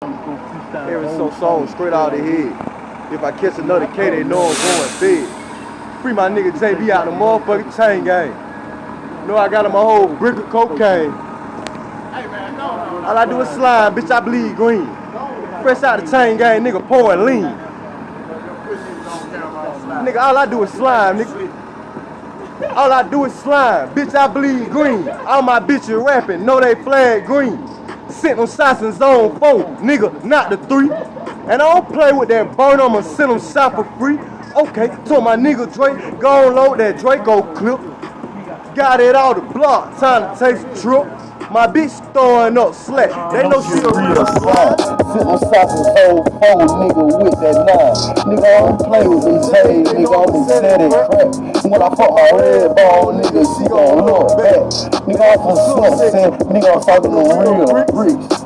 Every so song straight out of the head. If I catch another K, they know I'm going big. Free my nigga JB out the motherfucking chain gang. Know I got him a whole brick of cocaine. All I do is slime, bitch, I bleed green. Fresh out the chain gang, nigga pouring lean. Nigga, all I do is slime, nigga. All I do is slime, bitch, I bleed green. All my bitches rapping, know they flag green. Sent them shots in zone 4, nigga, not the 3. And I don't play with that burn, I'ma send them shot for free. Okay, told my nigga Drake, go on load that Draco clip. Got it all the block, time to take a trip. My bitch throwing up slack, they know she a real slime. Sent them shots in zone 4, nigga, with that 9. Nigga, I don't play with these days, nigga, I'm in steady crap. When I fuck my red ball, nigga, she gon' look back. Nigga, I'm from Sunset, nigga, I'm talking them real bricks.